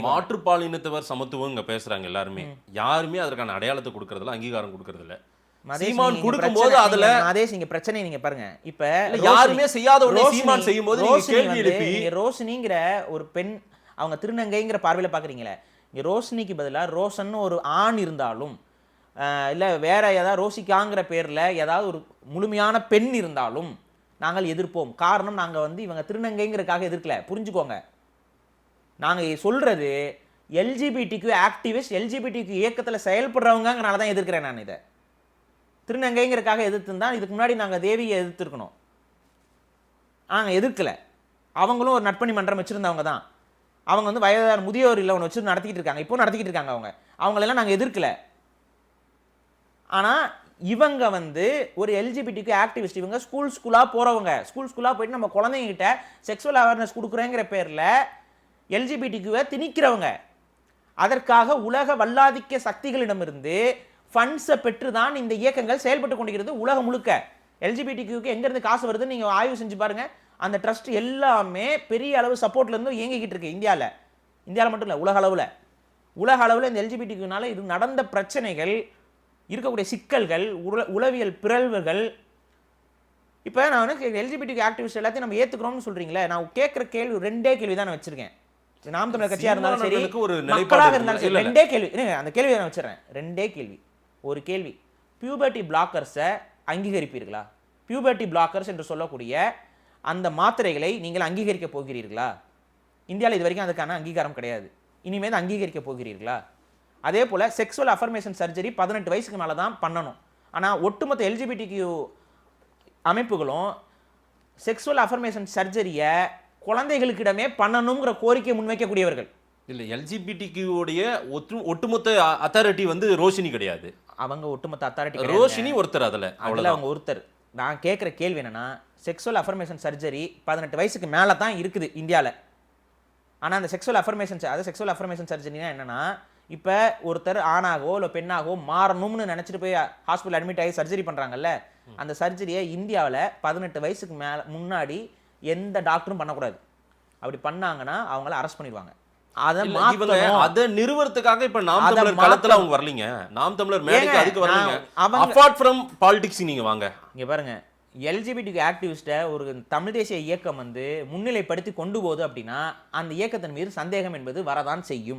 மாற்றுப்பாலினத்தவர் சமத்துவம் இங்க பேசுறாங்க எல்லாருமே. யாருமே அதற்கான அடையாளத்தை கொடுக்கறதில்ல, அங்கீகாரம் கொடுக்கறதில்ல. சீமான் கொடுக்கும்போது அதுல அதேஷ் இங்க பிரச்சனை நீங்க பாருங்க. இப்ப யாருமே செய்யாத ஒண்ணே சீமான் செய்யும்போது நீங்க கேள்வி எழுப்பி ரோஷினிங்கிற ஒரு பெண் அவங்க திருநங்கைங்கிற பார்வையில பாக்குறீங்களே, இங்க ரோஷினிக்கு பதிலா ரோஷன் ஒரு ஆண் இருந்தாலும் இல்ல வேற ஏதாவது ரோஷிகாங்கிற பேர்ல ஏதாவது ஒரு முழுமையான பெண் இருந்தாலும் நாங்கள் எதிர்ப்போம். காரணம் நாங்க இவங்க திருநங்கைங்கிறதுக்காக எதிர்க்கல, புரிஞ்சுக்கோங்க. நாங்க சொல்றது எல்ஜிபிடிக்கு ஆக்டிவிஸ்ட், எல்ஜிபிடிக்கு இயக்கத்துல செயல்படுறவங்கனால தான் எதிர்க்கிறேன். நான் இதை திருநங்கைங்கிறதுக்காக எதிர்த்துதான் இதுக்கு முன்னாடி நாங்க தேவியை எதிர்த்திருக்கணும். நாங்க எதிர்க்கல. அவங்களும் ஒரு நட்பணி மன்றம் வச்சிருந்தவங்க தான். அவங்க வயதான முதியோர் இல்ல ஒன்று வச்சு நடத்திக்கிட்டு இருக்காங்க, இப்போ நடத்திக்கிட்டு இருக்காங்க. அவங்களெல்லாம் நாங்க எதிர்க்கல. ஆனா இவங்க ஒரு எல்ஜிபிடிக்கு ஆக்டிவிஸ்ட். இவங்க ஸ்கூலா போறவங்க, ஸ்கூலா போயிட்டு நம்ம குழந்தைங்க கிட்ட செக்ஸுவல் அவேர்னஸ் கொடுக்குறேங்கிற பேர்ல எல்ஜிபிடிக்குவை திணிக்கிறவங்க. அதற்காக உலக வல்லாதிக்க சக்திகளிடமிருந்து ஃபண்ட்ஸை பெற்று தான் இந்த இயக்கங்கள் செயல்பட்டு கொண்டிருக்கிறது உலகம் முழுக்க. எல்ஜிபிடிக்கு எங்க இருந்து காசு வருதுன்னு நீங்க ஆய்வு செஞ்சு பாருங்க. அந்த ட்ரஸ்ட் எல்லாமே பெரிய அளவு சப்போர்ட்ல இருந்து இயங்கிக்கிட்டு இருக்கு. இந்தியாவில் மட்டும் இல்லை, உலக அளவில் இந்த எல்ஜிபிடிக்குனால இது நடந்த பிரச்சனைகள், இருக்கக்கூடிய சிக்கல்கள், உளவியல் பிறழ்வுகள். இப்போ நான் எல்ஜிபிடிக்கு ஆக்டிவிஸ்ட் எல்லாத்தையும் நம்ம ஏத்துக்கிறோம்னு சொல்றீங்களே, நான் கேட்குற கேள்வி ரெண்டே கேள்வி தான் நான் வச்சிருக்கேன். நாம் தமிழர் கட்சியா இருந்தாலும் சரி, மக்களாக இருந்தாலும் சரி, ரெண்டே கேள்வி. அந்த கேள்வி நான் வச்சிடறேன். ரெண்டே கேள்வி. ஒரு கேள்வி, பியூபர்ட்டி பிளாக்கர்ஸை அங்கீகரிப்பீர்களா? பியூபர்ட்டி பிளாக்கர்ஸ் என்று சொல்லக்கூடிய அந்த மாத்திரைகளை நீங்கள் அங்கீகரிக்க போகிறீர்களா? இந்தியாவில் இது வரைக்கும் அதுக்கான அங்கீகாரம் கிடையாது. இனிமேல் அங்கீகரிக்க போகிறீர்களா? அதே போல் செக்ஸுவல் அஃபர்மேஷன் சர்ஜரி 18 வயசுக்கு மேலே தான் பண்ணணும். ஆனால் ஒட்டுமொத்த எல்ஜிபிடிக்யூ அமைப்புகளும் செக்ஸுவல் அஃபர்மேஷன் சர்ஜரியை குழந்தைகளுக்கிடமே பண்ணணுங்கிற கோரிக்கை முன்வைக்கக்கூடியவர்கள். இல்லை, எல்ஜிபிடிக்யூடைய ஒட்டுமொத்த அத்தாரிட்டி ரோஷினி கிடையாது. அவங்க ஒட்டுமொத்த அத்தாரிட்டி, ரோஷினி ஒருத்தர். அதில் அவங்க ஒருத்தர். நான் கேட்குற கேள்வி என்னன்னா, செக்ஸுவல் அஃபர்மேஷன் சர்ஜரி 18 வயசுக்கு மேலே தான் இருக்குது இந்தியாவில். ஆனால் அந்த செக்ஸுவல் அஃபர்மேஷன் சர்ஜரினா என்னன்னா, இப்போ ஒருத்தர் ஆணாகவோ இல்லை பெண்ணாகவோ மாறணும்னு நினச்சிட்டு போய் ஹாஸ்பிட்டல் அட்மிட் ஆகி சர்ஜரி பண்ணுறாங்கல்ல, அந்த சர்ஜரியை இந்தியாவில் 18 வயசுக்கு முன்னாடி எந்த டாக்டரும் பண்ணக்கூடாது. அப்படி பண்ணாங்கன்னா அவங்கள அரெஸ்ட் பண்ணிடுவாங்க. அதை நிறுவனத்துக்காக இப்ப நாம் தமிழர் களத்துல அவங்க வரலீங்க. நாம் தமிழர் மேடைக்கு அதுக்கு வரலீங்க. அபார்ட் ஃப்ரம் பாலிடிக்ஸ் நீங்க வாங்க. இங்க பாருங்க, எல்ஜிபிடிக்கு ஆக்டிவிஸ்ட ஒரு தமிழ் தேசிய இயக்கம் முன்னிலைப்படுத்தி கொண்டு போகுது அப்படின்னா அந்த இயக்கத்தின் மீது சந்தேகம் என்பது வரதான் செய்யும்.